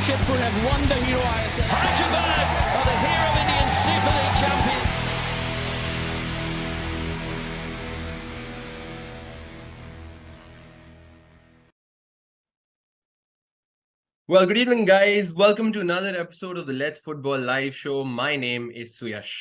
championship could have won the Hero ISL. Hyderabad are the hero of Indian Super League champions. Well, good evening, guys. Welcome to another episode of the Let's Football live show. My name is Suyash.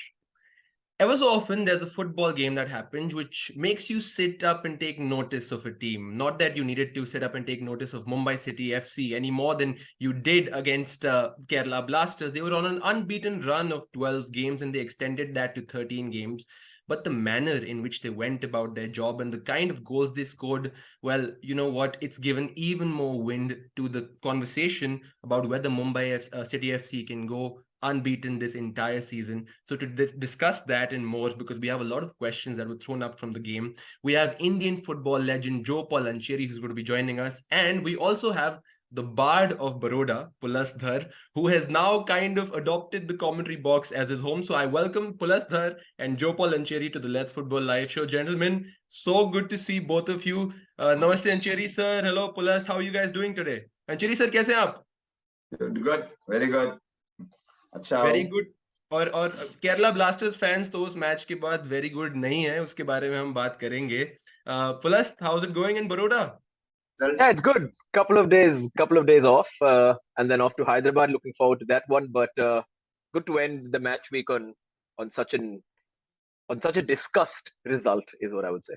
Ever so often, there's a football game that happens which makes you sit up and take notice of a team. Not that you needed to sit up and take notice of Mumbai City FC any more than you did against Kerala Blasters. They were on an unbeaten run of 12 games and they extended that to 13 games. But the manner in which they went about their job and the kind of goals they scored, well, you know what? It's given even more wind to the conversation about whether Mumbai City FC can go unbeaten this entire season. So to discuss that and more, because we have a lot of questions that were thrown up from the game, we have Indian football legend Jo Paul Ancheri, who's going to be joining us. And we also have the Bard of Baroda, Pulasta Dhar, who has now kind of adopted the commentary box as his home. So I welcome Pulasta Dhar and Jo Paul Ancheri to the Let's Football live show. Gentlemen, so good to see both of you. Namaste Ancheri sir. Hello Pulasta. How are you guys doing today? Ancheri sir, कैसे हैं आप? Good, very good. अच्छा. Very good. और Kerala blasters fans तो उस match के बाद very good नहीं है, उसके बारे में हम बात करेंगे. Pulast, how's it going in Baroda? Yeah, it's good. Couple of days off, and then off to Hyderabad. Looking forward to that one. But good to end the match week on such a discussed result is what I would say.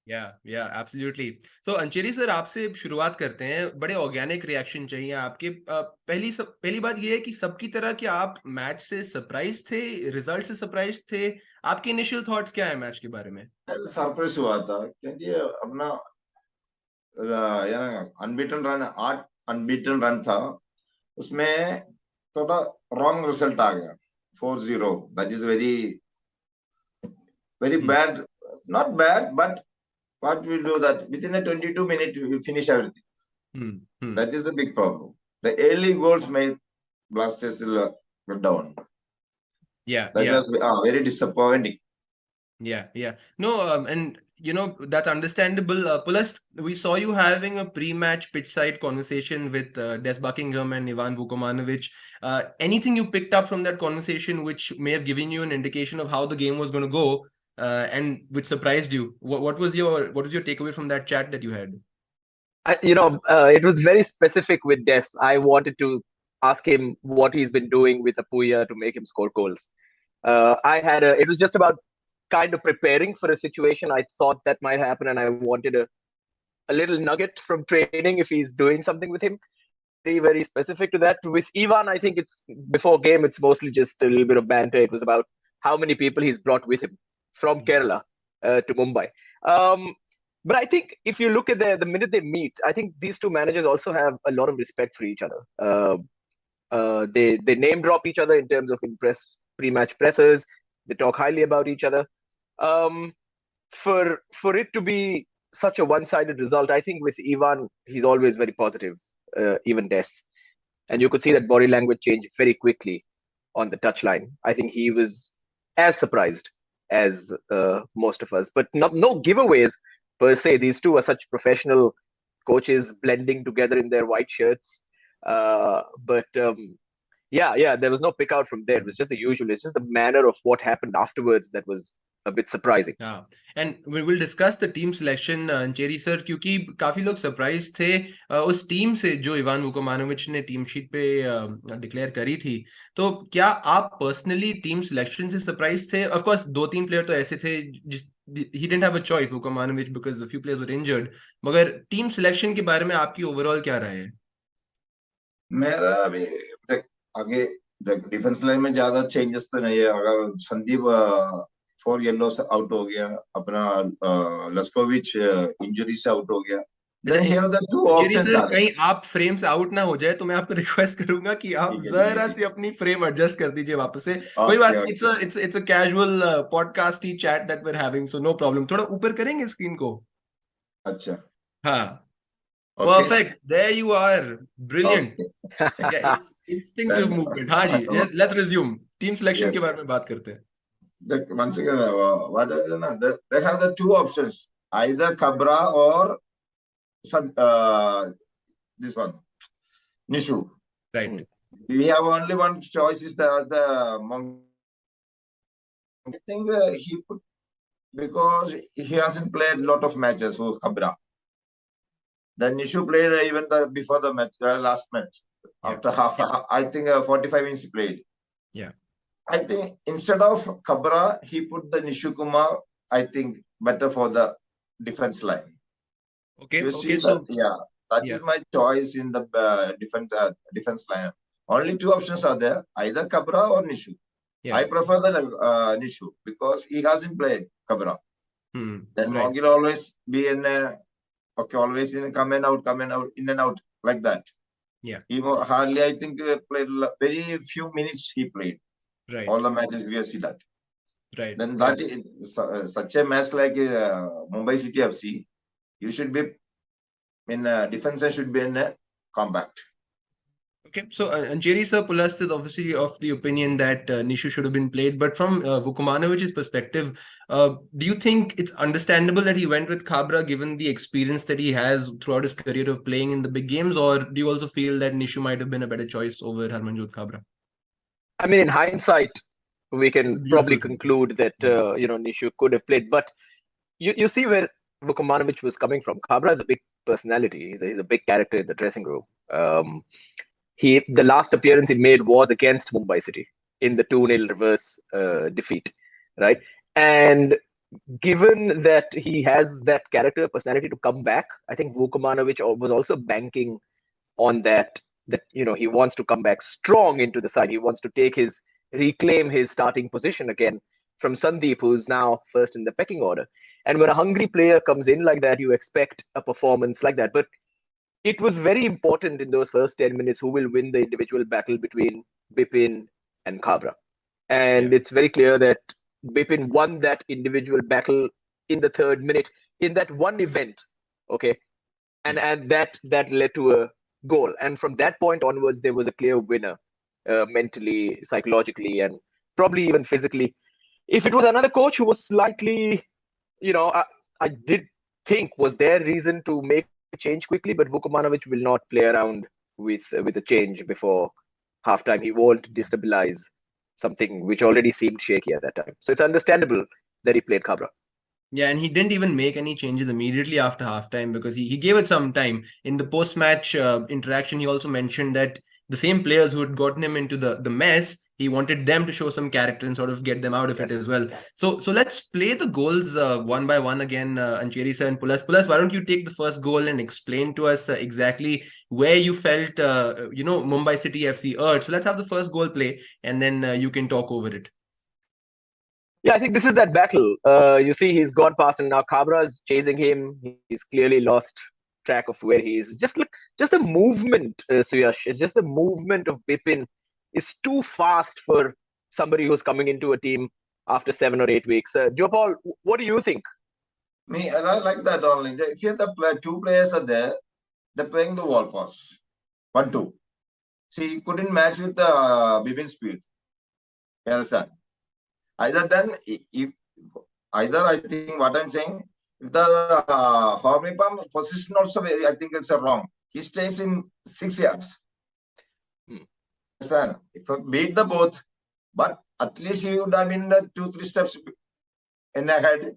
Yeah, absolutely. So Ancheri sir, आपसे शुरुआत करते हैं. बड़े organic reaction चाहिए आपके. पहली बात ये है कि सबकी तरह कि आप मैच से सरप्राइज थे, रिजल्ट से सरप्राइज थे. आपके इनिशियल थॉट्स क्या है मैच के बारे में? सरप्राइज हुआ था क्योंकि अपना अनबीटन रन 8 अनबीटन रन था, उसमें थोड़ा रॉन्ग रिजल्ट आ गया 4-0. That is very bad. Not bad, but what we'll do that within a 22 minutes we will finish everything. That is the big problem. The early goals made Blasters go down. Yeah. Was very disappointing. Yeah. No, and you know that's understandable. Plus, we saw you having a pre-match pitch side conversation with Des Buckingham and Ivan Vukomanovic. Anything you picked up from that conversation which may have given you an indication of how the game was going to go? And which surprised you? What was your takeaway from that chat that you had? It was very specific with Des. I wanted to ask him what he's been doing with Apuya to make him score goals. It was just about kind of preparing for a situation I thought that might happen, and I wanted a little nugget from training if he's doing something with him. Very, very specific to that. With Ivan, I think it's before game, it's mostly just a little bit of banter. It was about how many people he's brought with him from Kerala to Mumbai. But I think if you look at the minute they meet, I think these two managers also have a lot of respect for each other. They name drop each other in terms of pre-match pressers. They talk highly about each other. For it to be such a one-sided result, I think with Ivan, he's always very positive, even Des. And you could see that body language change very quickly on the touchline. I think he was as surprised as most of us, but no giveaways per se. These two are such professional coaches blending together in their white shirts. But there was no pick out from there. It was just the usual. It's just the manner of what happened afterwards that was a bit surprising. Yeah, and we will discuss the team selection, Ancheri sir, क्योंकि काफी लोग surprise थे उस team से जो Ivan वुकोमानोविच ने team sheet पे declare करी थी. तो क्या आप पर्सनली टीम सिलेक्शन से सरप्राइज थे? ऑफ कोर्स 2-3 प्लेयर तो ऐसे थे he didn't have a choice, Vukomanovic, because a few players were injured. मगर टीम सिलेक्शन के बारे में आपकी ओवरऑल क्या राय है? मेरा अभी आगे डिफेंस लाइन में ज्यादा चेंजेस तो नहीं है. अगर संदीप 4 येलो से आउट हो गया, अपना लस्कोविच इंजरी से आउट हो गया, then here the two options are. कहीं आप फ्रेम से आउट ना हो जाए तो मैं आपको रिक्वेस्ट करूंगा कि आप जरा सी अपनी फ्रेम एडजस्ट कर दीजिए वापस से. कोई बात, it's a casual podcast he chat that we're having, so no problem. थोड़ा ऊपर करेंगे स्क्रीन को. अच्छा, हाँ, perfect. There you are. Brilliant. Yeah, instinctive movement. हाँ जी, let's resume. Team selection के बारे में बात करते हैं. Once again, what is it? They have the two options, either Kabra or this one, Nishu. Right. We have only one choice is the I think he put because he hasn't played a lot of matches for Kabra. Then Nishu played even before the match, last match. Yeah. After I think 45 minutes he played. Yeah. I think instead of Kabra, he put the Nishu Kumar. I think better for the defense line. Okay. You Okay. see So that? That is my choice in the defense line. Only two options are there: either Kabra or Nishu. yeah. I prefer the Nishu because he hasn't played Kabra. Then Right. Mongil always be in always in come and out, in and out like that. Yeah. He hardly, I think, played very few minutes he played. Right. All the matches we have seen that. Right. Then that is, such a match like Mumbai City FC, you should be in defense and should be in compact. Okay, so Ancheri sir, Pulasta is obviously of the opinion that Nishu should have been played, but from Vukomanovic's perspective, do you think it's understandable that he went with Kabra given the experience that he has throughout his career of playing in the big games, or do you also feel that Nishu might have been a better choice over Harmanjot Kabra? I mean, in hindsight, we can probably conclude that Nishu could have played, but you see where Vukomanovic was coming from. Kabra is a big personality. He's a big character in the dressing room. The last appearance he made was against Mumbai City in the 2-0 reverse defeat, right? And given that he has that character personality to come back, I think Vukomanovic was also banking on that he wants to come back strong into the side. He wants to reclaim his starting position again from Sandeep, who's now first in the pecking order. And when a hungry player comes in like that, you expect a performance like that. But it was very important in those first 10 minutes who will win the individual battle between Bipin and Kabra. And it's very clear that Bipin won that individual battle in the 3rd minute in that one event. Okay. And that led to a goal. And from that point onwards, there was a clear winner mentally, psychologically, and probably even physically. If it was another coach who was slightly, I did think, was there reason to make a change quickly? But Vukomanovic will not play around with a change before halftime. He won't destabilize something which already seemed shaky at that time. So it's understandable that he played Kabra. Yeah, and he didn't even make any changes immediately after halftime because he gave it some time. In the post-match interaction, he also mentioned that the same players who had gotten him into the mess, he wanted them to show some character and sort of get them out of it as well. So let's play the goals one by one again, Ancheri sir and Pulas. Pulas, why don't you take the first goal and explain to us exactly where you felt, Mumbai City FC erred. So let's have the first goal play and then you can talk over it. Yeah, I think this is that battle. You see, he's gone past, and now Kabra's chasing him. He's clearly lost track of where he is. Just the movement, Suyash. It's just the movement of Bipin is too fast for somebody who's coming into a team after 7 or 8 weeks. Jo Paul, what do you think? Me, I like that only. Here the two players are there. They're playing the wall pass. 1-2. See, he couldn't match with the Bipin speed. You understand? I think what I'm saying, if the Hormipam position also, I think it's wrong. He stays in 6 yards. Understand? If you beat the both, but at least he would have been the 2-3 steps in ahead.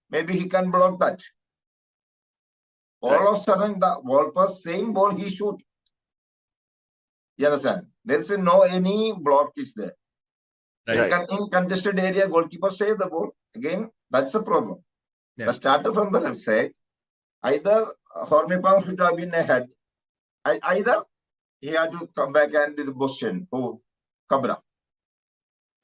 Maybe he can block that. All of a sudden, the ball pass, same ball he shoot. You understand? There is any block is there. In congested area, goalkeeper save the ball. Again, that's the problem. The starter from the left side, either Hormipam should have been ahead, either he had to come back and do the position. Kabra.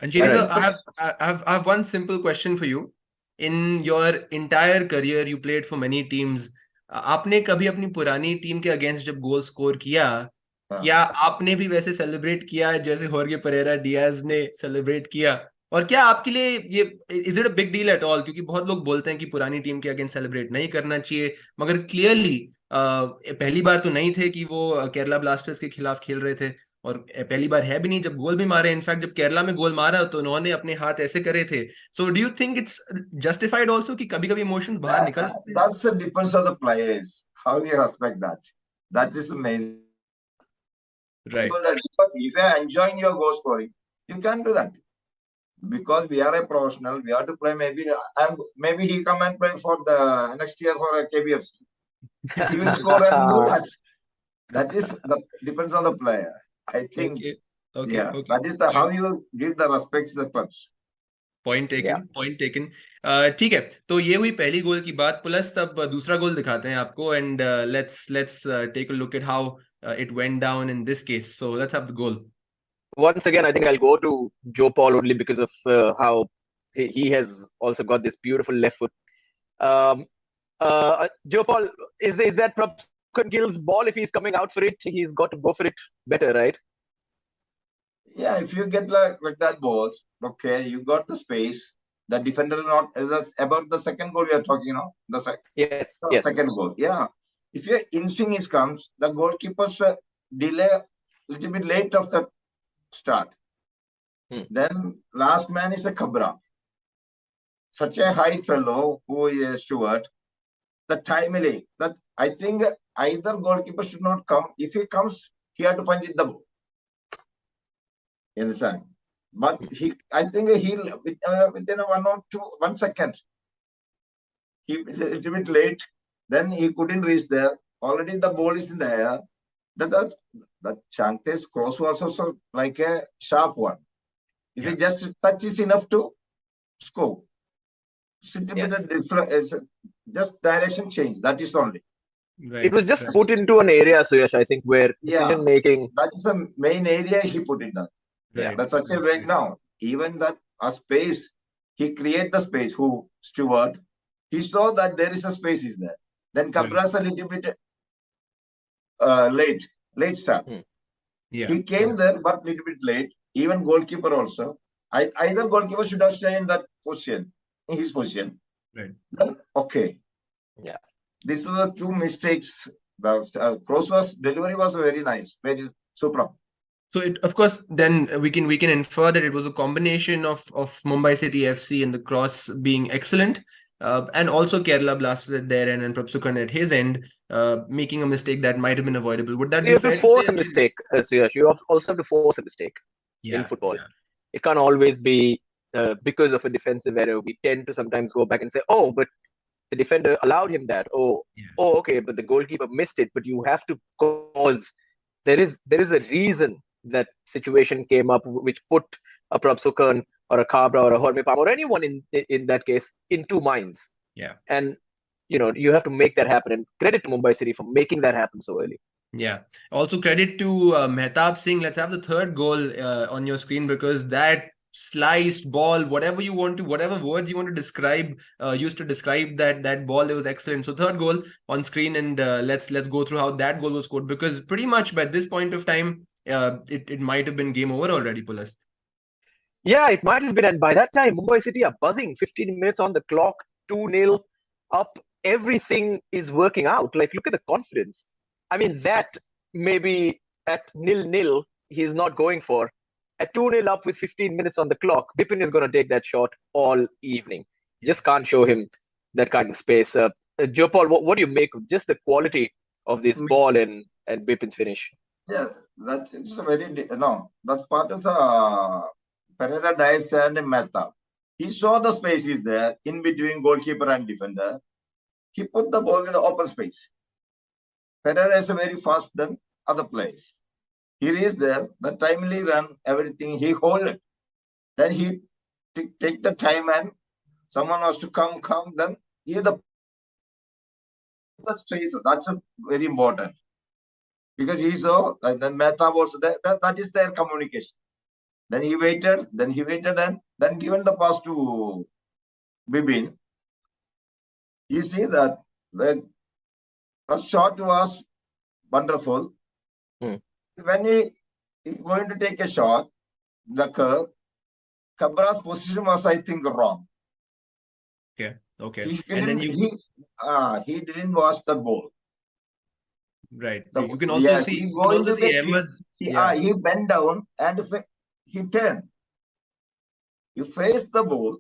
Ancheri, I have one simple question for you. In your entire career, you played for many teams. आपने कभी अपनी पुरानी team के against जब goal score किया, क्या आपने भी वैसे सेलिब्रेट किया जैसे होर्गे परेरा डियाज ने सेलिब्रेट किया? और क्या आपके लिए ये is it a big deal at all? क्योंकि बहुत लोग बोलते हैं कि पुरानी टीम के अगेंस्ट सेलिब्रेट नहीं करना चाहिए, मगर क्लियरली पहली बार तो नहीं थे कि वो केरला ब्लास्टर्स के खिलाफ खेल रहे थे, और पहली बार है भी नहीं जब गोल भी मारे. इनफैक्ट जब केरला में गोल मारा तो उन्होंने अपने हाथ ऐसे करे थे. So do you think it's justified also कि कभी-कभी इमोशंस बाहर निकल? That's the difference of the players. How we respect that. That is the main. Right. If you are enjoying your goal scoring, you can do that. Because we are a professional, we have to play maybe he come and play for the next year for a KBFC. He will score and do that. That is depends on the player. I think. Okay. Yeah, that is how you give the respect to the clubs. Point taken. ठीक है, तो ये हुई पहली गोल की बात. Plus तब दूसरा गोल दिखाते हैं आपको, and let's take a look at how it went down in this case. So let's have the goal. Once again, I think I'll go to Jo Paul only because of how he has also got this beautiful left foot. Jo Paul, is that Prabhakar Gill's ball? If he's coming out for it, he's got to go for it better, right? Yeah, if you get like that balls, okay, you got the space. The defender not that's about the second goal we are talking now. Yes. Second goal. Yeah, if your in-swing comes, the goalkeeper's delay a little bit late of the start. Then last man is a Cabra. Such a height fellow who is Stewart. The timely that I think either goalkeeper should not come. If he comes, he had to punch it the ball. You understand? But I think he'll within 1 second. He a little bit late. Then he couldn't reach there. Already the ball is in the air. That Chhangte's cross was also like a sharp one. If he just touches enough to score. Just direction change. That is only. Right. It was just put into an area, Suyash, I think, where decision making. That is the main area he put in that. Right. That's such a way now. Even that a space, he create the space. Who Stewart? He saw that there is a space is there. Then Cabra's a little bit late start. He came there, but little bit late. Even goalkeeper also. Either goalkeeper should have stayed in that position, in his position. Right. Then, okay. Yeah. These are the two mistakes. The cross delivery was very nice, very superb. So it, of course, then we can infer that it was a combination of Mumbai City FC and the cross being excellent, and also Kerala blasted at their end and Prabhakar at his end, making a mistake that might have been avoidable. Would that be fair? You have to force a mistake, Suyash. You also have to force a mistake in football. Yeah. It can't always be because of a defensive error. We tend to sometimes go back and say, "Oh, but the defender allowed him that." Oh, okay, but the goalkeeper missed it. But you have to cause. There is a reason that situation came up which put a Prabhakar or a Cabra or a Hormepam or anyone in that case in two minds. Yeah. And you have to make that happen, and credit to Mumbai City for making that happen so early. Yeah. Also credit to Mehtab Singh. Let's have the third goal on your screen, because that sliced ball, whatever you want to, whatever words you want to describe, used to describe that ball, it was excellent. So third goal on screen, and let's go through how that goal was scored, because pretty much by this point of time, it might have been game over already, Pulast. Yeah, it might have been. And by that time, Mumbai City are buzzing. 15 minutes on the clock, 2-0 up. Everything is working out. Like, look at the confidence. I mean, that maybe at 0-0, he's not going for. At 2-0 up with 15 minutes on the clock, Bipin is going to take that shot all evening. You just can't show him that kind of space. Jo Paul, what do you make of just the quality of this ball and Bipin's finish? Yeah, that's a that's part of the Pereira Dice and Mehta. He saw the spaces there in between goalkeeper and defender. He put the ball in the open space. Pereira is a very fast than other players. He reached there, the timely run, everything, he hold it. Then he take the time, and someone has to come, then give the space. That's very important. Because he saw, and then Mehta also, that is their communication. Then he waited, and then given the pass to Bipin. You see that the shot was wonderful. When he going to take a shot, the curve, Cabra's position was, I think, wrong. Okay. He didn't watch the ball. Right. You can also see. He bent down and he turned. You face the ball,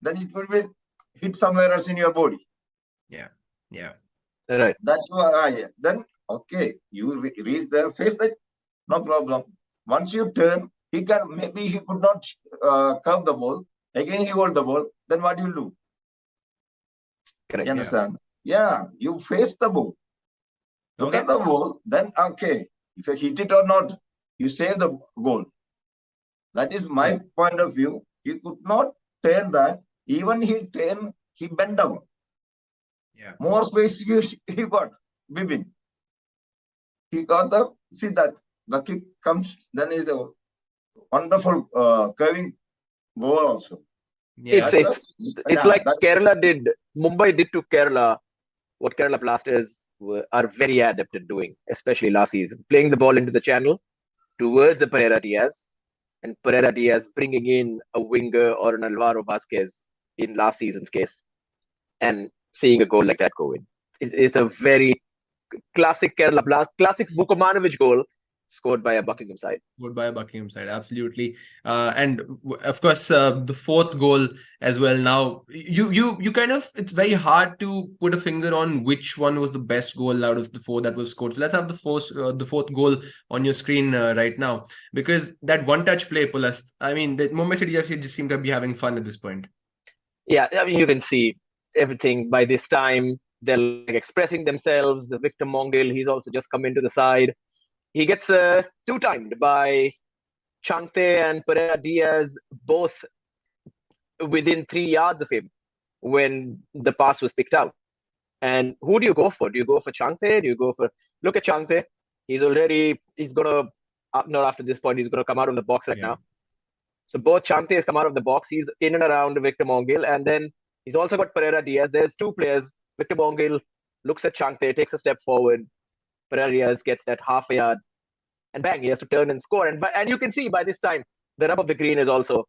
then it will be hit somewhere else in your body. Yeah. Right. Then okay, you reach there, face that. no problem. Once you turn, he could not curve the ball. Again, he hold the ball. Then what do you do? Correct. You understand? Yeah, you face the ball. Look at the ball. Then, okay, if you hit it or not, you save the goal. That is my point of view. He could not turn that. Even he bent down. Yeah. More pace he got. Bipin. He got the kick comes, then is a wonderful curving goal also. Yeah. It's like Kerala did, Mumbai did to Kerala what Kerala Blasters are very adept at doing, especially last season. Playing the ball into the channel towards the Pereira Diaz, and Pereira Diaz bringing in a winger or an Alvaro Vasquez in last season's case, and seeing a goal like that go in. It's a very classic Kerala Blast, classic Vukomanovic goal scored by a Buckingham side. Absolutely. And of course, the fourth goal as well. Now, you kind of, it's very hard to put a finger on which one was the best goal out of the four that was scored. So let's have the fourth goal on your screen right now, because that one-touch play, Pulasta, I mean, the Mumbai City FC just seem to be having fun at this point. Yeah, I mean, you can see everything by this time. They're like expressing themselves. The Victor Mongil, he's also just come into the side. He gets two-timed by Chhangte and Pereira Diaz, both within 3 yards of him when the pass was picked out. And who do you go for? Do you go for Chhangte? Look at Chhangte. He's going to, not after this point, he's going to come out of the box now. So both Chhangte has come out of the box. He's in and around Victor Mongil. And then he's also got Pereira Diaz. There's two players. Victor Mongil looks at Chhangte, takes a step forward. Pereira Diaz gets that half a yard, and bang, he has to turn and score. And you can see by this time, the rub of the green is also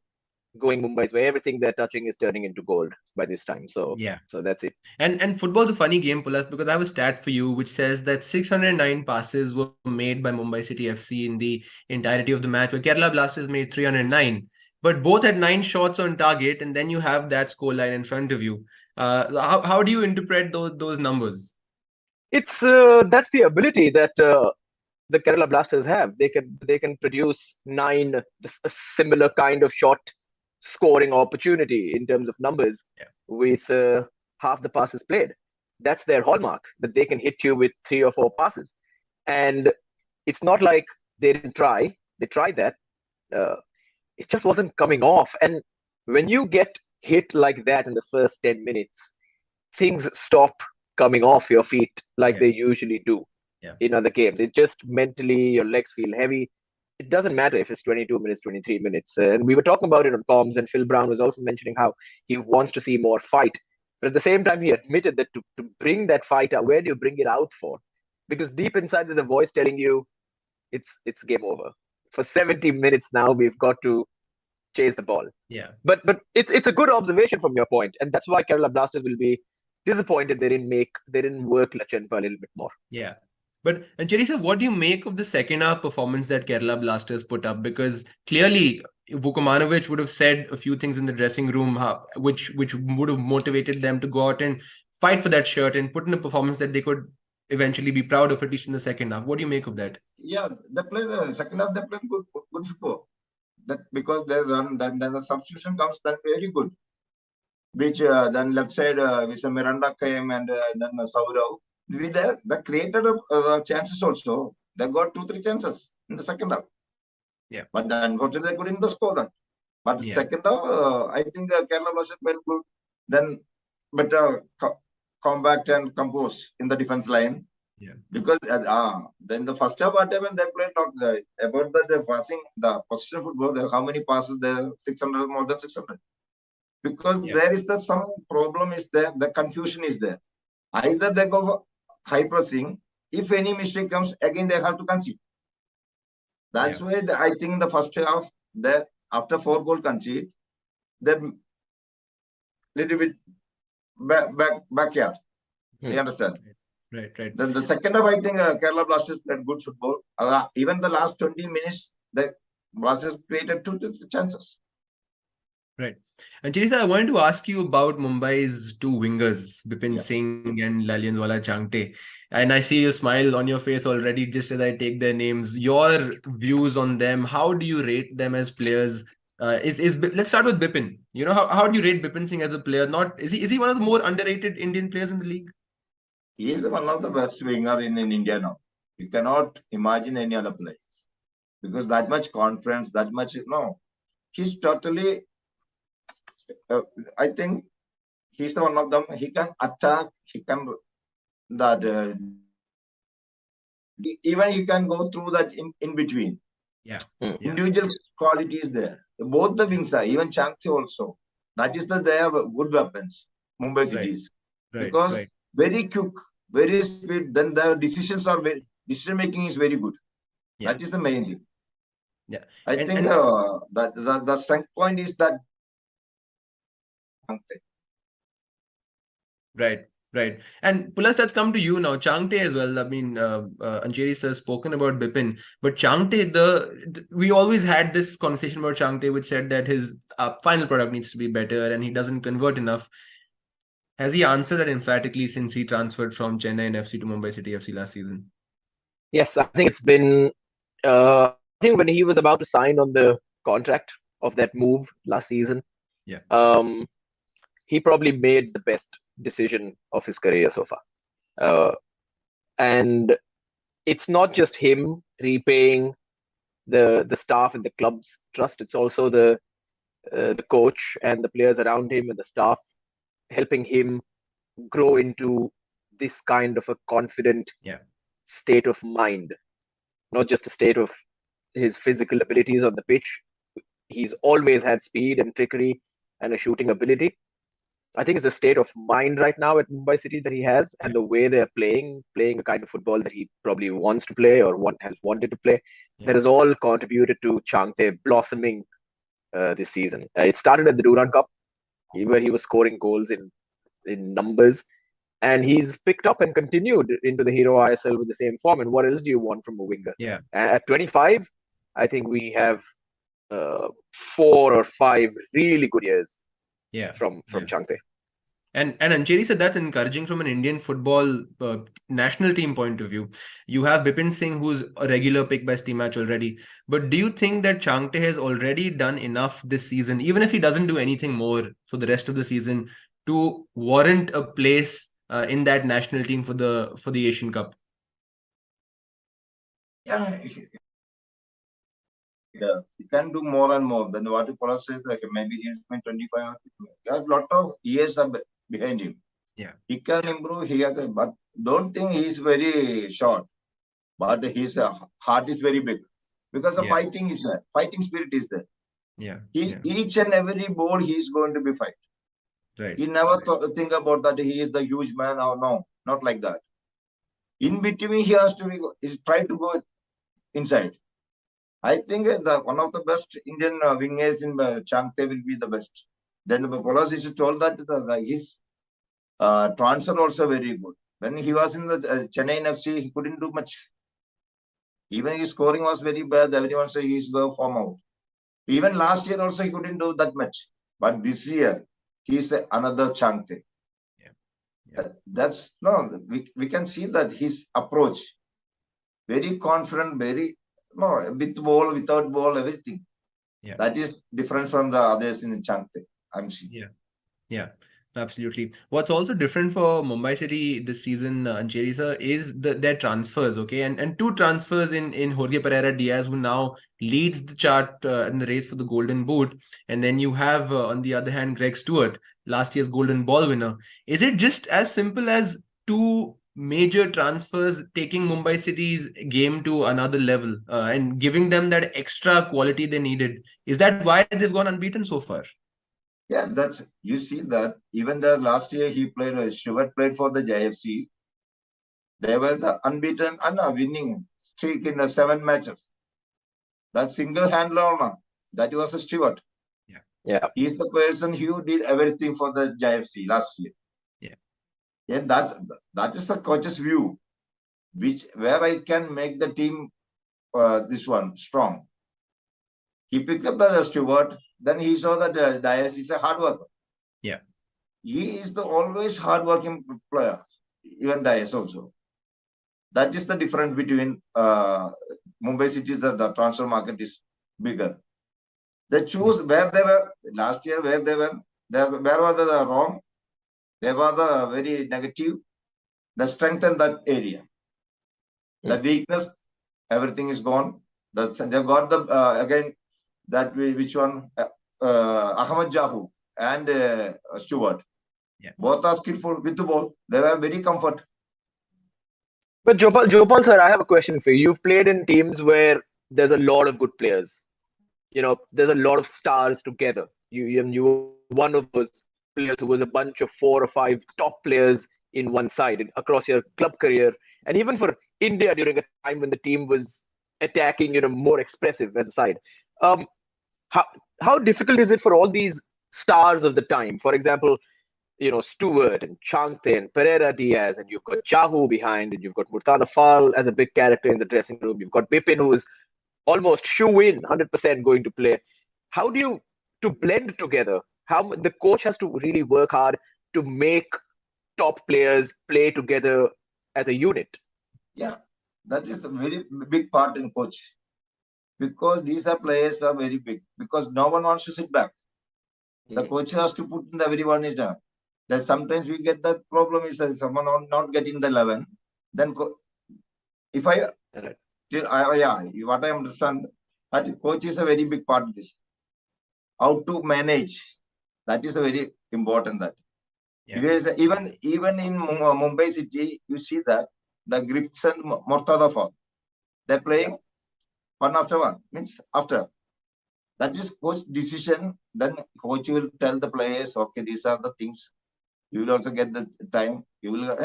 going Mumbai's way. Everything they're touching is turning into gold by this time. So so that's it. And football's a funny game, Pulas, because I have a stat for you which says that 609 passes were made by Mumbai City FC in the entirety of the match, where Kerala Blasters made 309. But both had 9 shots on target, and then you have that scoreline in front of you. How do you interpret those numbers? It's that's the ability that the Kerala Blasters have. They can produce 9 a similar kind of shot scoring opportunity in terms of numbers with half the passes played. That's their hallmark, that they can hit you with 3 or 4 passes. And it's not like they didn't try. They tried that. It just wasn't coming off. And when you get hit like that in the first 10 minutes, things stop coming off your feet like they usually do in other games. It just mentally, your legs feel heavy. It doesn't matter if it's 22 minutes, 23 minutes. And we were talking about it on comms, and Phil Brown was also mentioning how he wants to see more fight. But at the same time, he admitted that to bring that fight out, where do you bring it out for? Because deep inside, there's a voice telling you it's game over. For 70 minutes now, we've got to chase the ball. But it's a good observation from your point, and that's why Kerala Blasters will be disappointed they didn't work Lachenpa a little bit more. But Ancheri sir, what do you make of the second half performance that Kerala Blasters put up? Because clearly Vukomanovic would have said a few things in the dressing room which would have motivated them to go out and fight for that shirt and put in a performance that they could eventually be proud of, at least in the second half. What do you make of that? Yeah, they played second half. They played good football. That because they run, then the substitution comes, then very good. Which then left side, which Miranda came, and then Saurav. They created chances also. They got 2-3 chances in the second half. But then unfortunately they couldn't score that. But second half, I think Kerala Blasters played good. Then better compact and compose in the defense line. Because then the first half, whatever they played about the passing, the position football, how many passes there? 600, more than 600. Because there is some problem is there, the confusion is there. Either they go for high pressing, if any mistake comes, again they have to concede. That's why I think in the first half, after 4 goal concede, then little bit backyard. You understand? Right. Then the second half, I think Kerala Blasters played good football. Even the last 20 minutes, the Blasters created 2 chances. Right. And Ancheri sir, I wanted to ask you about Mumbai's 2 wingers, Bipin Singh and Pulasta Dhar. And I see a smile on your face already just as I take their names. Your views on them, how do you rate them as players? Let's start with Bipin. You know, how do you rate Bipin Singh as a player? Not is he one of the more underrated Indian players in the league? He is one of the best winger in India now. You cannot imagine any other players because that much confidence, that much he's totally. I think he's the one of them. He can attack. He can that. Even he can go through that in between. Yeah. Individual qualities there. Both the wings are, even Chhangte also. That is that they have good weapons, Mumbai Cities. Because very quick, very speed, then the decision making is very good. Yeah. That is the main thing. Yeah. I think that the strength point is that. Right. And Pulas, that's come to you now. Chhangte as well. I mean, Ancheri sir has spoken about Bipin, but Chhangte, we always had this conversation about Chhangte, which said that his final product needs to be better and he doesn't convert enough. Has he answered that emphatically since he transferred from Chennai FC to Mumbai City FC last season? Yes, I think it's been. I think when he was about to sign on the contract of that move last season, he probably made the best decision of his career so far. And it's not just him repaying the staff and the club's trust. It's also the coach and the players around him and the staff helping him grow into this kind of a confident state of mind, not just a state of his physical abilities on the pitch. He's always had speed and trickery and a shooting ability. I think it's a state of mind right now at Mumbai City that he has, and the way they're playing a kind of football that he probably wants to play or has wanted to play. That has all contributed to Chhangte blossoming this season. It started at the Durand Cup, where he was scoring goals in numbers, and he's picked up and continued into the Hero ISL with the same form. And what else do you want from a winger? Yeah. At 25, I think we have 4 or 5 really good years. From Chhangte. And Ancheri said that's encouraging from an Indian football national team point of view. You have Bipin Singh, who's a regular pick by Steam Match already. But do you think that Chhangte has already done enough this season, even if he doesn't do anything more for the rest of the season, to warrant a place in that national team for the Asian Cup? Yeah, he can do more and more than what Pulasta says. Like maybe he's been 25. He has a lot of years behind him. Yeah, he can improve. But don't think he's very short. But his heart is very big because the fighting is there. Fighting spirit is there. Each and every ball he's going to be fight. Right. He never think about that he is the huge man or no, not like that. In between, he has to try to go inside. I think one of the best Indian wingers in Chhangte will be the best. Then Pulasta is told that his transfer also very good. When he was in the Chennai FC, he couldn't do much. Even his scoring was very bad. Everyone said he's going to form out. Even last year also he couldn't do that much. But this year, he's another Chhangte. That's we can see that his approach, very confident, very with ball, without ball, everything. That is different from the others in Chhangte, I'm seeing. Yeah, absolutely. What's also different for Mumbai City this season, Ancheri sir, is their transfers, okay? And 2 transfers in Jorge Pereira Diaz, who now leads the chart in the race for the Golden Boot. And then you have, on the other hand, Greg Stewart, last year's Golden Ball winner. Is it just as simple as 2 major transfers taking Mumbai City's game to another level and giving them that extra quality they needed? Is that why they've gone unbeaten so far? Yeah, you see that even the last year he played, Stewart played for the JFC. They were the unbeaten and winning streak in the 7 matches. That single handler, that was a Stewart. Yeah. He's the person who did everything for the JFC last year. And that is the coach's view, where I can make the team this one strong. He picked up the Stewart, then he saw that Diaz is a hard worker. He is the always hard working player, even Diaz also. That is the difference between Mumbai Cities. The transfer market is bigger. They choose where they were last year, where they were. Where were they wrong? They were the very negative. They strengthen that area. The weakness, everything is gone. They got the again that which one? Ahmad Jahu and Stewart. Yeah. Both are skillful with the ball. They were very comfort. But Jo Paul, sir, I have a question for you. You've played in teams where there's a lot of good players. There's a lot of stars together. You were one of those players who was a bunch of 4 or 5 top players in one side across your club career, and even for India during a time when the team was attacking, more expressive as a side. How difficult is it for all these stars of the time? For example, Stewart and Chhangte and Pereira Diaz, and you've got Jahu behind, and you've got Murtada Fall as a big character in the dressing room. You've got Bipin, who's almost shoe-in, 100% going to play. How do you to blend together? How the coach has to really work hard to make top players play together as a unit. Yeah, that is a very big part in coach, because these are players are very big, because no one wants to sit back. The coach has to put in everyone is there. That sometimes we get that problem is that someone not getting the 11. Then if what I understand, that coach is a very big part of this. How to manage, that is a very important that. Yeah. Because even in Mumbai City, you see that the Griffiths and Murtada Fall, they're playing one after one, means after. That is coach decision. Then coach will tell the players, okay, these are the things. You will also get the time. You will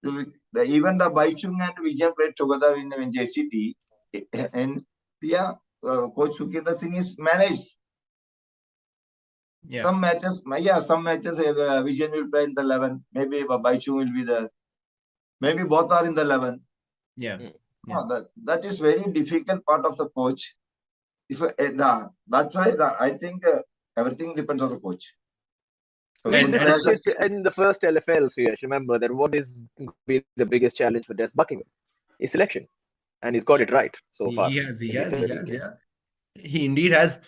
even the Baichung and Vijayan played together in JCT, and coach Sukhendra Singh is managed. Yeah. Some matches, Vijayan will play in the 11. Maybe Baichung will be there. Maybe both are in the 11. Yeah. That is very difficult part of the coach. That's why I think everything depends on the coach. So in the first LFL, Suyash, remember that what is going to be the biggest challenge for Des Buckingham is selection, and he's got it right so far. He has, yeah. He indeed has.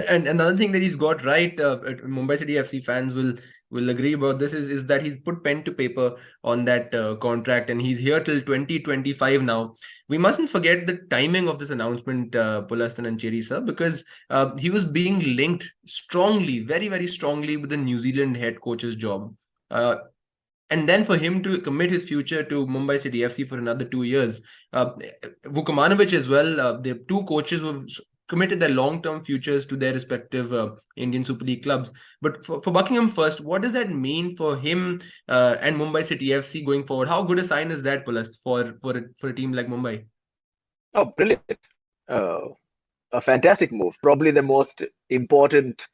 And another thing that he's got right, Mumbai City FC fans will agree about this, is that he's put pen to paper on that contract, and he's here till 2025 now. We mustn't forget the timing of this announcement, Pulasta Dhar Ancheri sir, because he was being linked strongly, very, very strongly with the New Zealand head coach's job. And then for him to commit his future to Mumbai City FC for another 2 years. Vukomanovic as well, the two coaches who have committed their long-term futures to their respective Indian Super League clubs. But for Buckingham first, what does that mean for him and Mumbai City FC going forward? How good a sign is that, Pulas, for a team like Mumbai? Oh, brilliant. A fantastic move. Probably the most important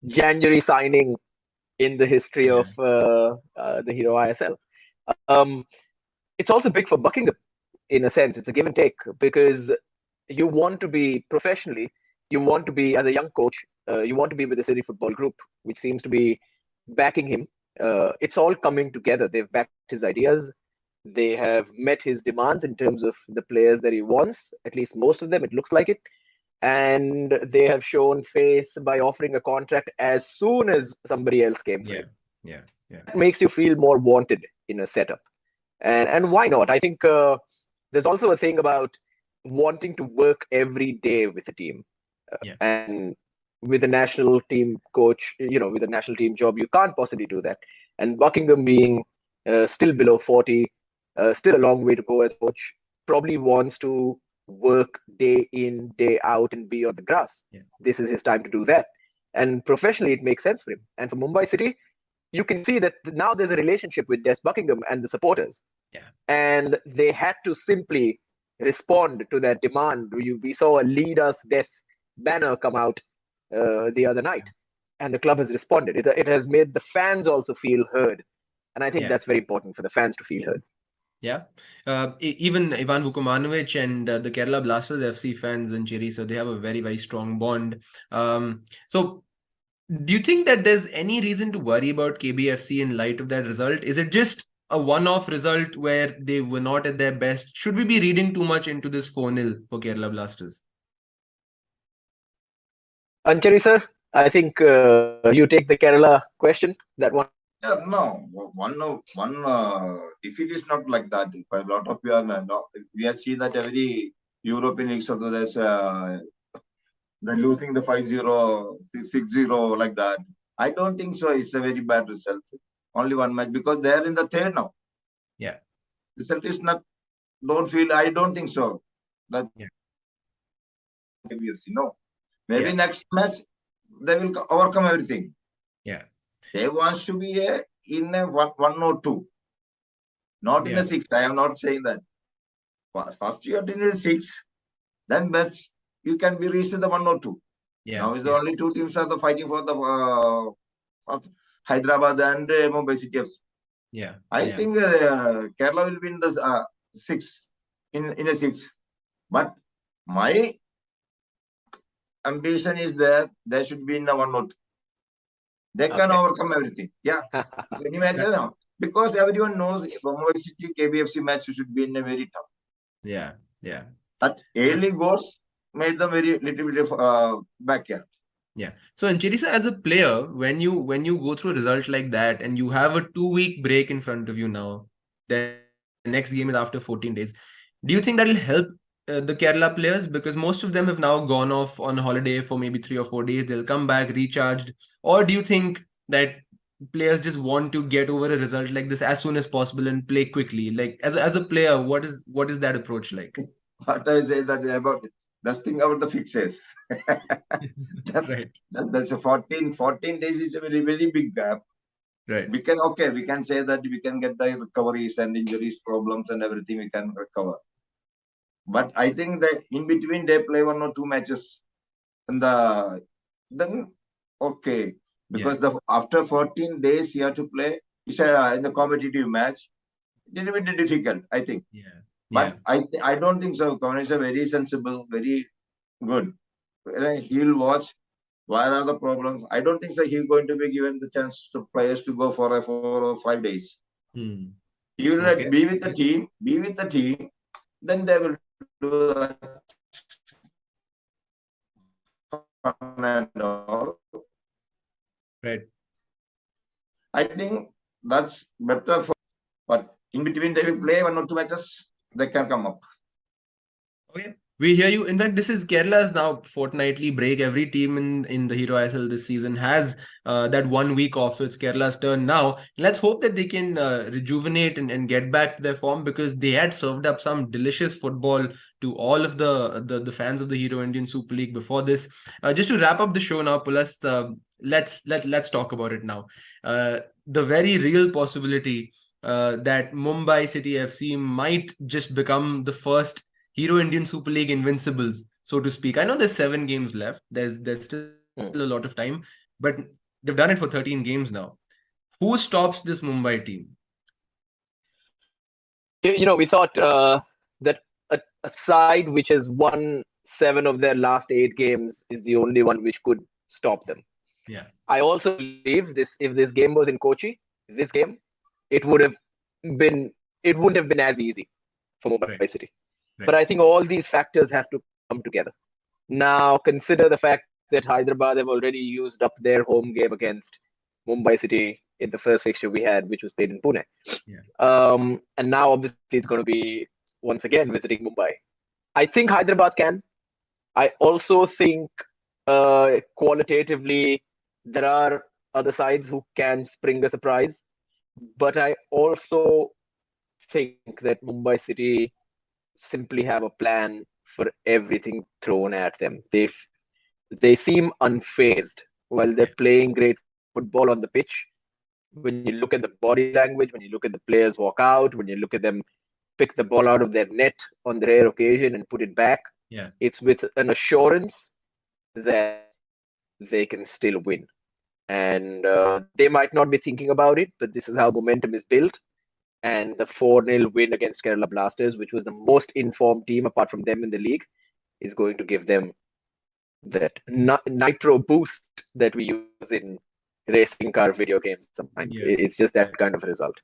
January signing in the history of the Hero ISL. It's also big for Buckingham, in a sense. It's a give and take, because you want to be professionally, you want to be as a young coach, you want to be with the City Football Group, which seems to be backing him. It's all coming together. They've backed his ideas. They have met his demands in terms of the players that he wants, at least most of them, it looks like it. And they have shown faith by offering a contract as soon as somebody else came for him. Yeah. It makes you feel more wanted in a setup. And why not? I think there's also a thing about wanting to work every day with a team. And with a national team coach, with a national team job, you can't possibly do that. And Buckingham being still below 40, still a long way to go as coach, probably wants to work day in, day out and be on the grass. This is his time to do that. And professionally, it makes sense for him. And for Mumbai City, you can see that now there's a relationship with Des Buckingham and the supporters. And they had to simply respond to that demand. We saw a Lead Us Des banner come out the other night, and the club has responded. It has made the fans also feel heard. And I think that's very important for the fans to feel heard. Yeah. Even Ivan Vukomanovic and the Kerala Blasters FC fans and Chiri, so they have a very, very strong bond. So do you think that there's any reason to worry about KBFC in light of that result? Is it just a one-off result where they were not at their best? Should we be reading too much into this 4-0 for Kerala Blasters? Ancheri sir, I think you take the Kerala question, that one. Yeah, no, one defeat is not like that. A lot of we have seen that every European leagues also there's they're losing the 5-0, 6-0 like that. I don't think so. It's a very bad result. Only one match because they are in the third now. Yeah. Result is not. I don't think so. That KBFC, no. Maybe next match they will overcome everything. Yeah. They want to be in a 1 or 2, not in a 6. I am not saying that. First you are in a 6, then best you can be reached in the 1 or 2. Yeah. Now is the only 2 teams are fighting for the Hyderabad and Mumbai City FC. Yeah. I think Kerala will win the 6 in a 6. But my ambition is that they should be in the 1 or 2. They can overcome everything. Yeah. Any match now. Because everyone knows Mumbai City KBFC match should be in a very tough. Yeah. Yeah. That early goals made them very little bit of back here. Yeah. So Ancheri sir, as a player, when you go through a result like that and you have a 2-week break in front of you now, the next game is after 14 days. Do you think that will help the Kerala players? Because most of them have now gone off on holiday for maybe 3 or 4 days. They'll come back recharged. Or do you think that players just want to get over a result like this as soon as possible and play quickly? Like as a player, what is that approach like? What I say that about best thing about the fixtures. Right. That's a 14 days is a very, very big gap. Right. We can say that we can get the recoveries and injuries, problems and everything we can recover. But I think that in between they play 1 or 2 matches and then okay. Because after 14 days you have to play in the competitive match. It will be difficult, I think. Yeah. But I don't think so. Kavan is a very sensible, very good. He'll watch where are the problems. I don't think so he's going to be given the chance to players to go for 4 or 5 days. He will be with the team, then they will do that. And all. Right. I think that's better but in between they will play 1 or 2 matches, they can come up. Okay. We hear you. In fact, this is Kerala's now fortnightly break. Every team in the Hero ISL this season has that 1 week off. So it's Kerala's turn now. Let's hope that they can rejuvenate and get back to their form, because they had served up some delicious football to all of the fans of the Hero Indian Super League before this. Just to wrap up the show now, Pulasta, let's talk about it now. The very real possibility that Mumbai City FC might just become the first Hero Indian Super League invincibles, so to speak. I know there's 7 games left. There's still a lot of time, but they've done it for 13 games now. Who stops this Mumbai team? We thought that a side which has won 7 of their last 8 games is the only one which could stop them. Yeah. I also believe if this game was in Kochi, it wouldn't have been as easy for Mumbai City. Right. But I think all these factors have to come together. Now, consider the fact that Hyderabad have already used up their home game against Mumbai City in the first fixture we had, which was played in Pune. Yeah. And now, obviously, it's going to be once again visiting Mumbai. I think Hyderabad can. I also think qualitatively there are other sides who can spring a surprise. But I also think that Mumbai City simply have a plan for everything thrown at them. They seem unfazed while they're playing great football on the pitch. When you look at the body language, when you look at the players walk out, when you look at them pick the ball out of their net on the rare occasion and put it back, it's with an assurance that they can still win. And they might not be thinking about it, but this is how momentum is built. And the 4-0 win against Kerala Blasters, which was the most informed team apart from them in the league, is going to give them that nitro boost that we use in racing car video games sometimes. It's just that kind of result.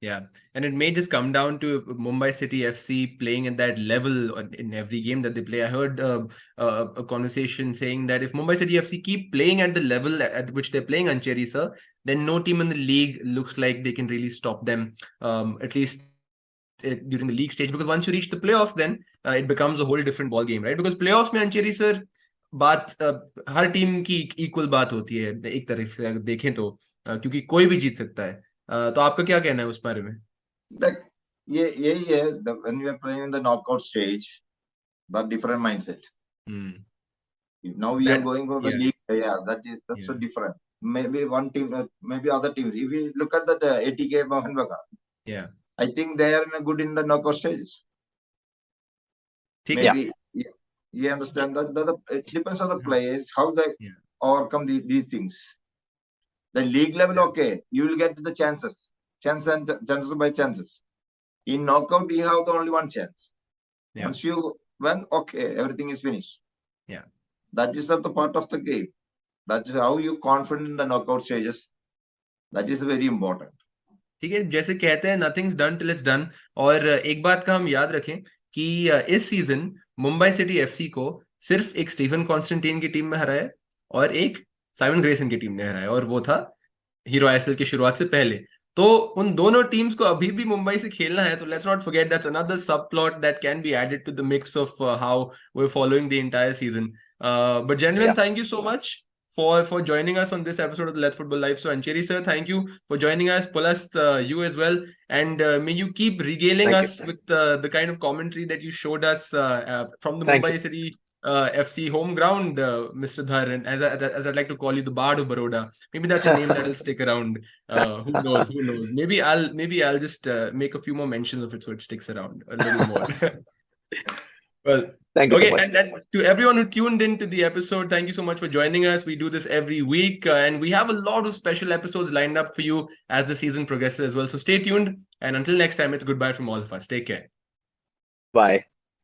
Yeah, and it may just come down to Mumbai City FC playing at that level in every game that they play. I heard a conversation saying that if Mumbai City FC keep playing at the level at which they're playing, Ancheri sir, then no team in the league looks like they can really stop them, at least during the league stage. Because once you reach the playoffs, then it becomes a whole different ball game, right? Because playoffs में Ancheri sir बात हर team की equal बात होती है एक तरफ से अगर देखें तो क्योंकि कोई भी जीत सकता है. तो आपका क्या कहना है उस बारे में? Like, यही है, when we are playing in the knockout stage, but different mindset. Now we are going for the league. That's a different. Maybe one team, maybe other teams. If we look at the ATK Mohan Bagan, I think they are good in the knockout stages. Maybe you understand that it depends on the players how they overcome these things. The league level, okay, you will get the chances by chances. In knockout, you have the only one chance. Once you win, okay, everything is finished. That is not the part of the game. That is how you confident in the knockout stages. That is very important. ठीक है, जैसे कहते हैं nothing's done till it's done. और एक बात का हम याद रखें कि इस सीजन मुंबई सिटी एफसी को सिर्फ एक स्टीफन कॉन्स्टेंटाइन की टीम में हराया और एक साइमन ग्रेसन की टीम ने हराया, और वो था हीरो आईएसएल की शुरुआत से पहले. तो उन दोनों टीम्स को अभी भी मुंबई से खेलना है. तो let's not forget that's another subplot that can be added to the mix of how we are following the entire season. But gentleman, thank you so much for joining us on this episode of the Let's Football Live. So Ancheri sir, thank you for joining us. Pulasta, you as well, and may you keep regaling us with the kind of commentary that you showed us from the Mumbai City FC home ground, Mr. Dhar, and as I'd like to call you, the Bard of Baroda. Maybe that's a name that will stick around. Who knows? Maybe I'll just make a few more mentions of it so it sticks around a little more. Well, thank you so much. And to everyone who tuned into the episode, thank you so much for joining us. We do this every week, and we have a lot of special episodes lined up for you as the season progresses as well. So stay tuned, and until next time, it's goodbye from all of us. Take care. Bye.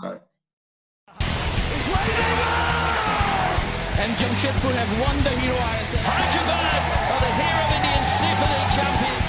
Bye. And Jamshedpur have won the Hero ISL. Hyderabad are the Hero of Indian Super League champions.